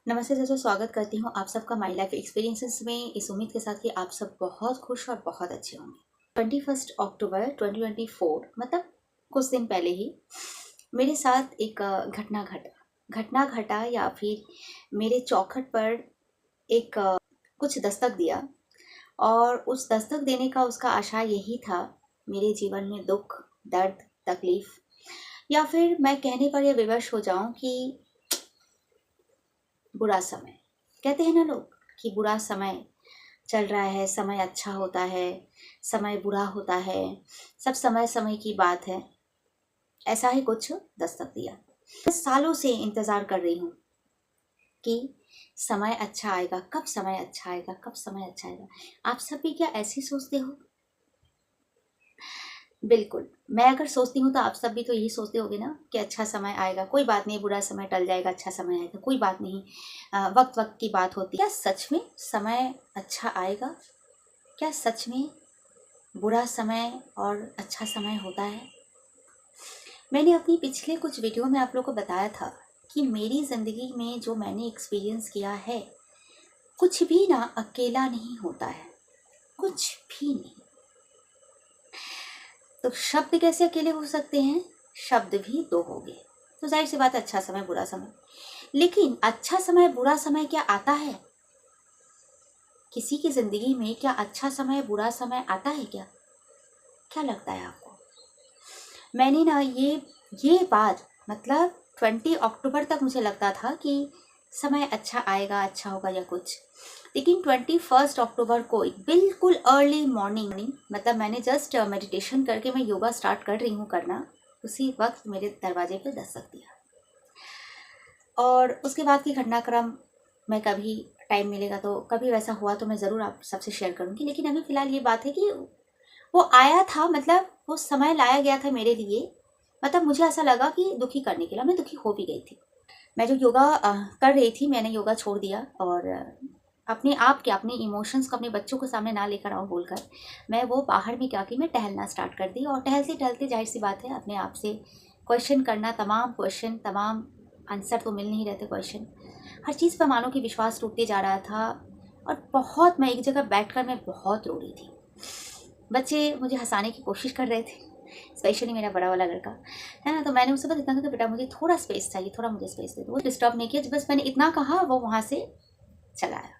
नमस्ते दोस्तों, स्वागत करती हूँ आप सबका माई लाइफ एक्सपीरियंसेस में, इस उम्मीद के साथ कि आप सब बहुत खुश और बहुत अच्छे होंगे। 21 अक्टूबर 2024 मतलब कुछ दिन पहले ही मेरे साथ एक घटना घटा या फिर मेरे चौखट पर एक कुछ दस्तक दिया। और उस दस्तक देने का उसका आशय यही था, मेरे जीवन में दुख, दर्द, तकलीफ या फिर मैं कहने पर यह विवश हो जाऊं कि बुरा समय। कहते हैं ना लोग कि बुरा समय चल रहा है, समय अच्छा होता है, समय बुरा होता है, सब समय समय की बात है। ऐसा ही कुछ दस्तक दिया। मैं सालों से इंतजार कर रही हूँ कि समय अच्छा आएगा, कब समय अच्छा आएगा, कब समय अच्छा आएगा। आप सब भी क्या ऐसे सोचते हो? बिल्कुल, मैं अगर सोचती हूँ तो आप सब भी तो यही सोचते होगे ना कि अच्छा समय आएगा, कोई बात नहीं, बुरा समय टल जाएगा, अच्छा समय आएगा, कोई बात नहीं, वक्त वक्त की बात होती है। क्या सच में समय अच्छा आएगा? क्या सच में बुरा समय और अच्छा समय होता है? मैंने अपनी पिछले कुछ वीडियो में आप लोगों को बताया था कि मेरी ज़िंदगी में जो मैंने एक्सपीरियंस किया है, कुछ भी ना अकेला नहीं होता है, कुछ भी नहीं। तो शब्द कैसे अकेले हो सकते हैं? शब्द भी दो हो गए, तो जाहिर सी बात है अच्छा समय बुरा समय। लेकिन अच्छा समय बुरा समय क्या आता है? किसी की जिंदगी में क्या अच्छा समय बुरा समय आता है क्या? क्या लगता है आपको? मैंने ना ये बात मतलब 20 अक्टूबर तक मुझे लगता था कि समय अच्छा आएगा, अच्छा होगा या कुछ। लेकिन 21 अक्टूबर को बिल्कुल अर्ली मॉर्निंग, मतलब मैंने जस्ट मेडिटेशन करके मैं योगा स्टार्ट कर रही हूँ करना, उसी वक्त मेरे दरवाजे पे दस्तक दिया। और उसके बाद की घटनाक्रम मैं कभी टाइम मिलेगा तो कभी वैसा हुआ तो मैं ज़रूर आप सबसे शेयर करूँगी। लेकिन अभी फ़िलहाल ये बात है कि वो आया था, मतलब वो समय लाया गया था मेरे लिए। मतलब मुझे ऐसा लगा कि दुखी करने के लिए, मैं दुखी हो भी गई थी। मैं जो योगा कर रही थी, मैंने योगा छोड़ दिया और अपने आप के अपने इमोशंस को अपने बच्चों के सामने ना लेकर आऊँ बोलकर मैं वो बाहर में क्या कि मैं टहलना स्टार्ट कर दी। और टहलते टहलते जाहिर सी बात है अपने आप से क्वेश्चन करना, तमाम क्वेश्चन, तमाम आंसर तो मिल नहीं रहे थे क्वेश्चन। हर चीज़ पर मानो कि विश्वास टूटते जा रहा था। और बहुत मैं एक जगह बैठकर मैं बहुत रो रही थी। बच्चे मुझे हंसाने की कोशिश कर रहे थे, स्पेशली मेरा बड़ा वाला लड़का, है ना। तो मैंने उससे बस इतना कहा, बेटा मुझे थोड़ा स्पेस चाहिए, थोड़ा मुझे स्पेस दे दो। वो डिस्टर्ब नहीं किया, बस मैंने इतना कहा, वो वहाँ से चला आया।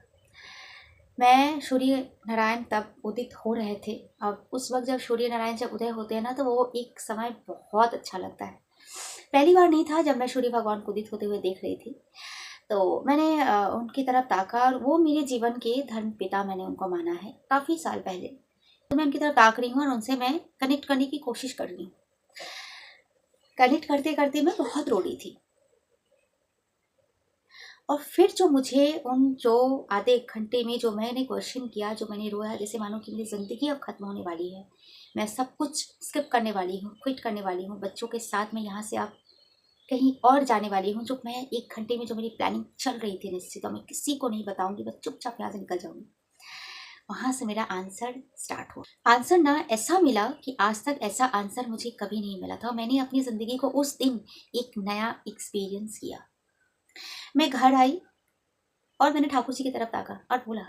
मैं सूर्य नारायण तब उदित हो रहे थे। अब उस वक्त जब सूर्य नारायण जब उदय होते हैं ना, तो वो एक समय बहुत अच्छा लगता है। पहली बार नहीं था जब मैं सूर्य भगवान को उदित होते हुए देख रही थी, तो मैंने उनकी तरफ ताका और वो मेरे जीवन के धर्म पिता मैंने उनको माना है काफ़ी साल पहले। तो मैं उनकी तरफ ताक रही हूँ और उनसे मैं कनेक्ट करने की कोशिश कर रही हूँ। कनेक्ट करते करते मैं बहुत रो रही थी। और फिर जो मुझे उन जो आधे एक घंटे में जो मैंने क्वेश्चन किया, जो मैंने रोया, जैसे मानो कि मेरी ज़िंदगी अब खत्म होने वाली है, मैं सब कुछ स्किप करने वाली हूँ, क्विट करने वाली हूँ, बच्चों के साथ मैं यहाँ से अब कहीं और जाने वाली हूँ। जो मैं एक घंटे में जो मेरी प्लानिंग चल रही थी निश्चित, तो मैं किसी को नहीं बताऊंगी, बस चुपचाप यहाँ से निकल जाऊंगी। वहाँ से मेरा आंसर स्टार्ट हुआ। आंसर ना ऐसा मिला कि आज तक ऐसा आंसर मुझे कभी नहीं मिला था। मैंने अपनी ज़िंदगी को उस दिन एक नया एक्सपीरियंस किया। मैं घर आई और मैंने ठाकुर जी की तरफ ताका और बोला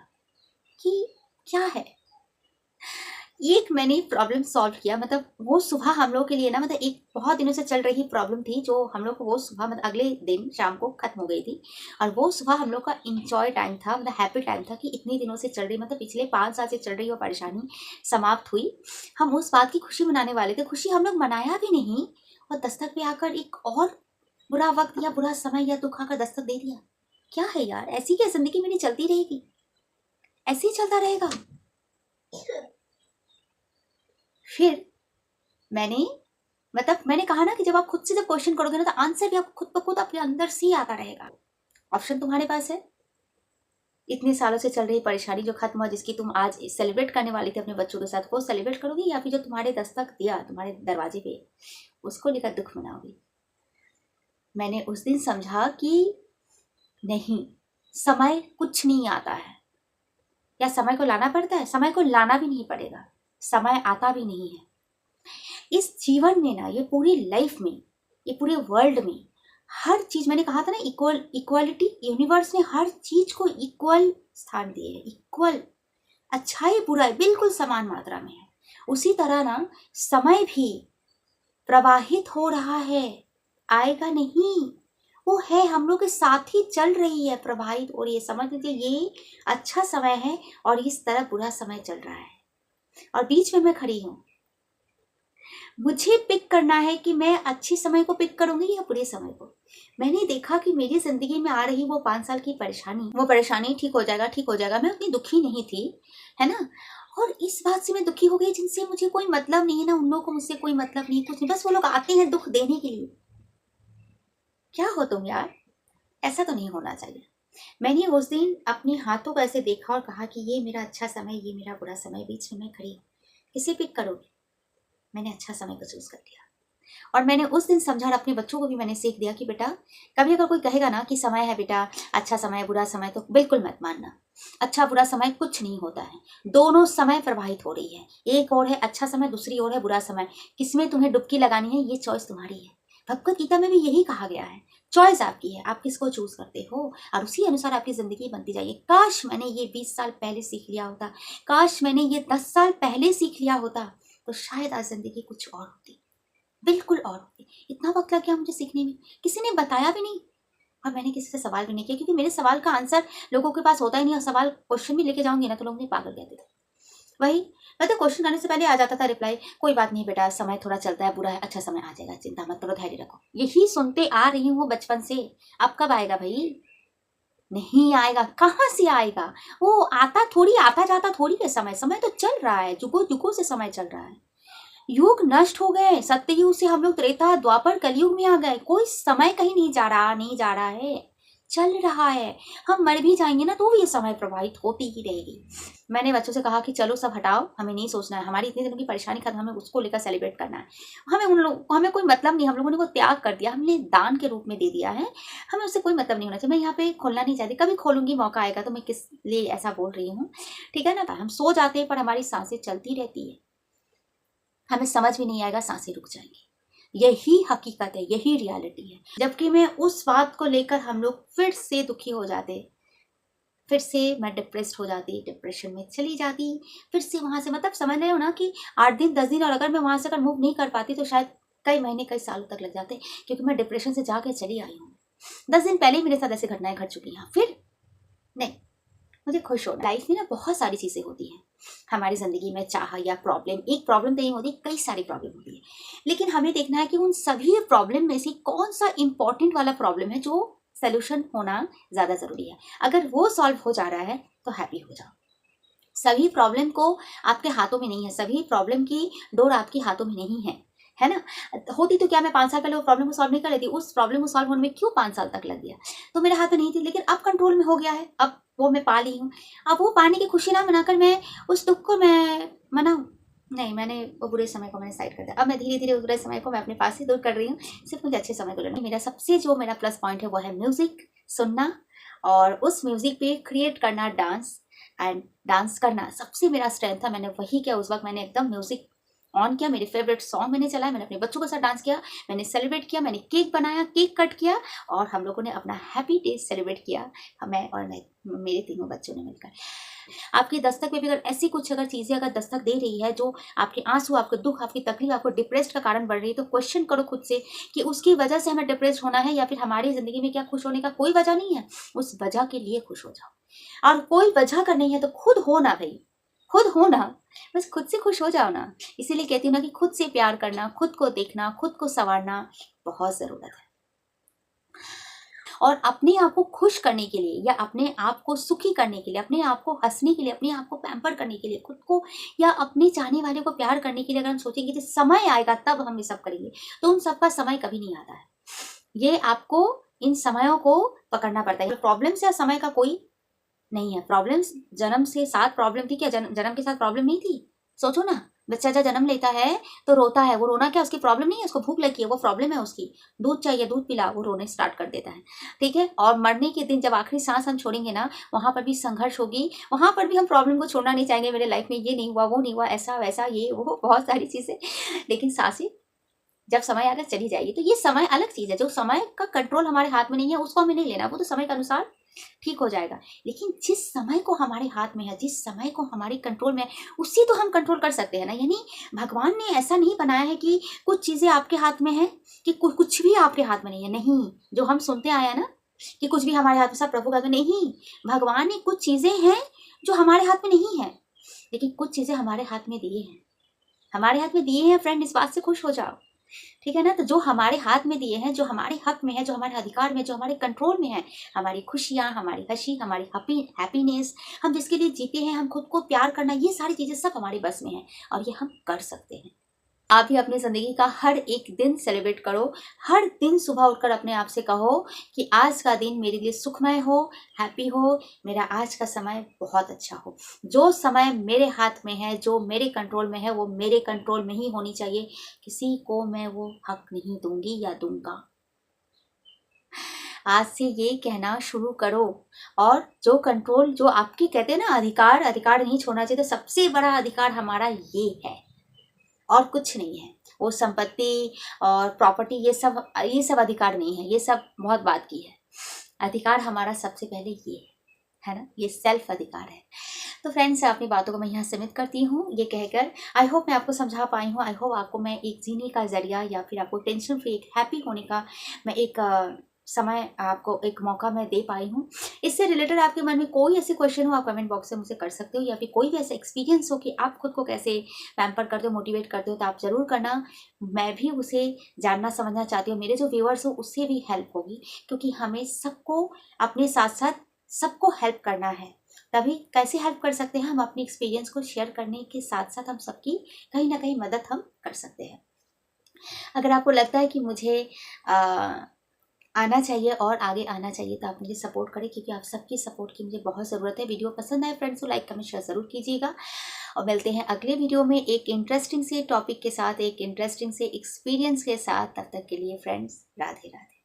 कि क्या है। एक मैंने प्रॉब्लम सॉल्व किया। मतलब वो सुबह हम लोग के लिए ना, मतलब एक बहुत दिनों से चल रही प्रॉब्लम थी जो हम लोग को वो सुबह मतलब अगले दिन शाम को खत्म हो गई थी। और वो सुबह हम लोग का इंजॉय टाइम था, मतलब हैप्पी टाइम था कि इतने दिनों से चल रही, मतलब पिछले 5 साल से चल रही वो परेशानी समाप्त हुई। हम उस बात की खुशी मनाने वाले थे, खुशी हम लोग मनाया भी नहीं, और दस्तक पे आकर एक और बुरा वक्त या बुरा समय या दुख आकर दस्तक दे दिया। क्या है यार, ऐसी क्या जिंदगी मेरी चलती रहेगी? ऐसे ही चलता रहेगा? फिर मैंने मतलब मैंने कहा ना कि जब आप खुद से जब क्वेश्चन करोगे ना, तो आंसर भी आप खुद ब खुद अपने अंदर से ही आता रहेगा। ऑप्शन तुम्हारे पास है। इतने सालों से चल रही परेशानी जो खत्म हुआ, जिसकी तुम आज सेलिब्रेट करने वाली थी अपने बच्चों के साथ, वो सेलिब्रेट करोगी, या फिर जो तुम्हारे दस्तक दिया तुम्हारे दरवाजे पे उसको लेकर दुख मनाओगी? मैंने उस दिन समझा कि नहीं, समय कुछ नहीं आता है, या समय को लाना पड़ता है, समय को लाना भी नहीं पड़ेगा, समय आता भी नहीं है। इस जीवन में ना, ये पूरी लाइफ में, ये पूरे वर्ल्ड में हर चीज, मैंने कहा था ना इक्वलिटी, यूनिवर्स ने हर चीज को इक्वल स्थान दिए है, इक्वल, अच्छाई बुराई बिल्कुल समान मात्रा में है। उसी तरह ना समय भी प्रवाहित हो रहा है, आएगा नहीं, वो है हम लोग के साथ ही चल रही है, प्रवाहित हो रही है। समझ लीजिए ये अच्छा समय है और इस तरह बुरा समय चल रहा है और बीच में मैं खड़ी हूँ। मुझे पिक करना है कि मैं अच्छे समय को पिक करूंगी या बुरे समय को। मैंने देखा कि मेरी जिंदगी में आ रही वो 5 साल की परेशानी, वो परेशानी ठीक हो जाएगा, ठीक हो जाएगा। मैं उतनी दुखी नहीं थी, है ना। और इस बात से मैं दुखी हो गई जिनसे मुझे कोई मतलब नहीं है ना, उन लोगों को मुझसे कोई मतलब नहीं, कुछ नहीं, बस वो लोग आते हैं दुख देने के लिए। क्या हो तुम यार, ऐसा तो नहीं होना चाहिए। मैंने उस दिन अपने हाथों को ऐसे देखा और कहा कि ये मेरा अच्छा समय, ये मेरा बुरा समय, बीच में मैं खड़ी हूँ, किसे पिक करोगे। मैंने अच्छा समय को चूज कर दिया और मैंने उस दिन समझा और अपने बच्चों को भी मैंने सीख दिया कि बेटा कभी अगर कोई कहेगा ना कि समय है बेटा, अच्छा समय है बुरा समय, तो बिल्कुल मत मानना। अच्छा बुरा समय कुछ नहीं होता है, दोनों समय प्रवाहित हो रही है। एक और है अच्छा समय, दूसरी ओर है बुरा समय। किसमें तुम्हें डुबकी लगानी है ये चॉइस तुम्हारी है। भगवत गीता में भी यही कहा गया है, चॉइस आपकी है, आप किसको चूज करते हो और उसी अनुसार आपकी जिंदगी बनती जाएगी। काश मैंने ये 20 साल पहले सीख लिया होता, काश मैंने ये 10 साल पहले सीख लिया होता, तो शायद आज जिंदगी कुछ और होती, बिल्कुल और होती। इतना वक्त लग गया मुझे सीखने में, किसी ने बताया भी नहीं और मैंने किसी से सवाल भी नहीं किया, क्योंकि मेरे सवाल का आंसर लोगों के पास होता ही नहीं। और सवाल क्वेश्चन भी लेके जाऊंगी ना तो लोग मुझे पागल कहते थे। वही मैं तो क्वेश्चन करने से पहले आ जाता था रिप्लाई, कोई बात नहीं बेटा, समय थोड़ा चलता है, बुरा है, अच्छा समय आ जाएगा, चिंता मत करो, धैर्य रखो। यही सुनते आ रही हूँ बचपन से। अब कब आएगा भाई, नहीं आएगा, कहाँ से आएगा। वो आता थोड़ी, आता जाता थोड़ी है समय, समय तो चल रहा है, जुगों जुगों से समय चल रहा है। युग नष्ट हो गए, सत्ययुग से हम लोग त्रेता द्वापर कलयुग में आ गए। कोई समय कहीं नहीं जा रहा, नहीं जा रहा है, चल रहा है। हम मर भी जाएंगे ना तो भी ये समय प्रवाहित होती ही रहेगी। मैंने बच्चों से कहा कि चलो सब हटाओ, हमें नहीं सोचना है, हमारी इतने दिनों की परेशानी खत्म, हमें उसको लेकर सेलिब्रेट करना है। हमें उन लोग, हमें कोई मतलब नहीं, हम लोगों ने वो त्याग कर दिया, हमने दान के रूप में दे दिया है, हमें उससे कोई मतलब नहीं होना चाहिए। मैं यहाँ पे खोलना नहीं चाहती, कभी खोलूंगी मौका आएगा तो। मैं किस लिए ऐसा बोल रही हूँ, ठीक है ना। हम सो जाते हैं पर हमारी सांसें चलती रहती है, हमें समझ भी नहीं आएगा, सांसें रुक जाएंगी। यही हकीकत है, यही रियलिटी है। जबकि मैं उस बात को लेकर हम लोग फिर से दुखी हो जाते, फिर से मैं डिप्रेस्ड हो जाती, डिप्रेशन में चली जाती, फिर से वहां से, मतलब समझ रहे हो ना कि 8 दिन 10 दिन, और अगर मैं वहां से अगर मूव नहीं कर पाती तो शायद कई महीने कई सालों तक लग जाते, क्योंकि मैं डिप्रेशन से जाके चली आई हूँ। 10 दिन पहले ही मेरे साथ ऐसी घटनाएं घट चुकी हैं। फिर नहीं, मुझे खुश होना। लाइफ में ना बहुत सारी चीजें होती हैं हमारी जिंदगी में, चाह या प्रॉब्लम, एक प्रॉब्लम तो नहीं होती, कई सारी प्रॉब्लम होती है। लेकिन हमें देखना है कि उन सभी प्रॉब्लम में से कौन सा इंपॉर्टेंट वाला प्रॉब्लम है जो सोल्यूशन होना ज्यादा जरूरी है। अगर वो सॉल्व हो जा रहा है तो हैप्पी हो जाओ। सभी प्रॉब्लम को आपके हाथों में नहीं है, सभी प्रॉब्लम की डोर आपके हाथों में नहीं है ना। होती तो क्या मैं 5 साल पहले वो प्रॉब्लम को सॉल्व नहीं कर लेती, उस प्रॉब्लम को सॉल्व होने में क्यों 5 साल तक लग गया, तो मेरे हाथ में नहीं थी। लेकिन अब कंट्रोल में हो गया है, अब वो मैं पा ली हूँ। अब वो पाने की खुशी ना मनाकर मैं उस दुख को मैं मनाऊं, नहीं, मैंने वो बुरे समय को मैंने साइड कर दिया। अब मैं धीरे धीरे उस बुरे समय को मैं अपने पास ही दूर कर रही हूँ, सिर्फ मुझे अच्छे समय को लेना। मेरा सबसे जो मेरा प्लस पॉइंट है वो है म्यूजिक सुनना, और उस म्यूजिक पे क्रिएट करना डांस, एंड डांस करना सबसे मेरा स्ट्रेंथ था। मैंने वही किया उस वक्त, मैंने एकदम म्यूजिक ऑन किया, मेरे फेवरेट सॉन्ग मैंने चलाया, मैंने अपने बच्चों के साथ डांस किया, मैंने सेलिब्रेट किया, मैंने केक बनाया, केक कट किया, और हम लोगों ने अपना हैप्पी डे सेलिब्रेट किया, मैं और मेरे तीनों बच्चों ने मिलकर। आपकी दस्तक में भी अगर ऐसी कुछ अगर चीजें अगर दस्तक दे रही है जो आपके आंसू, आपके दुख, आपकी तकलीफ, आपको डिप्रेस्ड का कारण बढ़ रही है, तो क्वेश्चन करो खुद से कि उसकी वजह से हमें डिप्रेस्ड होना है, या फिर हमारी जिंदगी में क्या खुश होने का कोई वजह नहीं है। उस वजह के लिए खुश हो जाओ, और कोई वजह का नहीं है तो खुद हो ना भाई, खुद हो ना, बस खुद से खुश हो जाओ ना। इसीलिए कहती हूँ ना कि खुद से प्यार करना, खुद को देखना, खुद को संवारना बहुत जरूरत है। और अपने आप को खुश करने के लिए, या अपने आप को सुखी करने के लिए, अपने आप को हंसने के लिए, अपने आप को पैम्पर करने के लिए, खुद को या अपने चाहने वाले को प्यार करने के लिए अगर हम सोचेंगे कि समय आएगा तब हम ये सब करेंगे, तो उन सबका समय कभी नहीं आता है। ये आपको इन समयों को पकड़ना पड़ता है। प्रॉब्लम्स या समय का कोई नहीं है। प्रॉब्लम्स जन्म से साथ प्रॉब्लम थी क्या, जन्म के साथ प्रॉब्लम नहीं थी। सोचो ना, बच्चा जब जन्म लेता है तो रोता है, वो रोना क्या उसकी प्रॉब्लम नहीं है, उसको भूख लगी है, वो प्रॉब्लम है उसकी। दूध चाहिए, दूध पिला, वो रोने स्टार्ट कर देता है, ठीक है। और मरने के दिन जब आखिरी सांस हम छोड़ेंगे ना, वहां पर भी संघर्ष होगी, वहां पर भी हम प्रॉब्लम को छोड़ना नहीं चाहेंगे। मेरे लाइफ में ये नहीं हुआ, वो नहीं हुआ, ऐसा वैसा, ये वो बहुत सारी चीजें, लेकिन सांसें जब समय आकर चली जाएगी। तो ये समय अलग चीज़ है, जो समय का कंट्रोल हमारे हाथ में नहीं है उसको हमें नहीं लेना, वो तो समय के अनुसार ठीक हो जाएगा। लेकिन जिस समय को हमारे हाथ में है, जिस समय को हमारे कंट्रोल में है, उसी तो हम कंट्रोल कर सकते हैं ना। यानी भगवान ने ऐसा नहीं बनाया है कि कुछ चीज़ें आपके हाथ में है कि कुछ भी आपके हाथ में नहीं है। नहीं, जो हम सुनते आए हैं ना कि कुछ भी हमारे हाथ में, सब प्रभु का, तो नहीं, भगवान ने कुछ चीज़ें हैं जो हमारे हाथ में नहीं है, लेकिन कुछ चीज़ें हमारे हाथ में दिए हैं, हमारे हाथ में दिए हैं। फ्रेंड, इस बात से खुश हो जाओ, ठीक है ना। तो जो हमारे हाथ में दिए हैं, जो हमारे हक में है, जो हमारे अधिकार में, जो हमारे कंट्रोल में है, हमारी खुशियाँ, हमारी हंसी, हमारी हैप्पीनेस, हम जिसके लिए जीते हैं, हम खुद को प्यार करना, ये सारी चीज़ें सब हमारे बस में है और ये हम कर सकते हैं। आप भी अपनी ज़िंदगी का हर एक दिन सेलिब्रेट करो। हर दिन सुबह उठकर अपने आप से कहो कि आज का दिन मेरे लिए सुखमय हो, हैप्पी हो, मेरा आज का समय बहुत अच्छा हो। जो समय मेरे हाथ में है, जो मेरे कंट्रोल में है, वो मेरे कंट्रोल में ही होनी चाहिए। किसी को मैं वो हक नहीं दूंगी या दूंगा। आज से ये कहना शुरू करो। और जो कंट्रोल, जो आपके कहते हैं ना अधिकार नहीं छोड़ना चाहिए, तो सबसे बड़ा अधिकार हमारा ये है और कुछ नहीं है। वो संपत्ति और प्रॉपर्टी, ये सब अधिकार नहीं है, ये सब बहुत बात की है। अधिकार हमारा सबसे पहले ये है ना, ये सेल्फ अधिकार है। तो फ्रेंड्स, अपनी बातों को मैं यहाँ सीमित करती हूँ ये कहकर। आई होप मैं आपको समझा पाई हूँ। आई होप आपको मैं एक जीने का जरिया या फिर आपको टेंशन फ्री, एक हैप्पी होने का मैं एक समय, आपको एक मौका मैं दे पाई हूँ। इससे रिलेटेड आपके मन में कोई ऐसे क्वेश्चन हो, आप कमेंट बॉक्स से मुझसे कर सकते हो, या फिर कोई भी ऐसा एक्सपीरियंस हो कि आप खुद को कैसे पैम्पर करते हो, मोटिवेट करते हो, तो आप ज़रूर करना। मैं भी उसे जानना समझना चाहती हूँ, मेरे जो व्यूअर्स हो उससे भी हेल्प होगी, क्योंकि हमें सबको अपने साथ साथ सबको हेल्प करना है। तभी कैसे हेल्प कर सकते हैं, हम अपनी एक्सपीरियंस को शेयर करने के साथ साथ हम सबकी कहीं ना कहीं मदद हम कर सकते हैं। अगर आपको लगता है कि मुझे आना चाहिए और आगे आना चाहिए, तो आप मुझे सपोर्ट करें, क्योंकि आप सबकी सपोर्ट की मुझे बहुत ज़रूरत है। वीडियो पसंद आए फ्रेंड्स तो लाइक कमेंट शेयर ज़रूर कीजिएगा, और मिलते हैं अगले वीडियो में एक इंटरेस्टिंग से टॉपिक के साथ, एक इंटरेस्टिंग से एक्सपीरियंस के साथ। तब तक के लिए फ्रेंड्स, राधे राधे।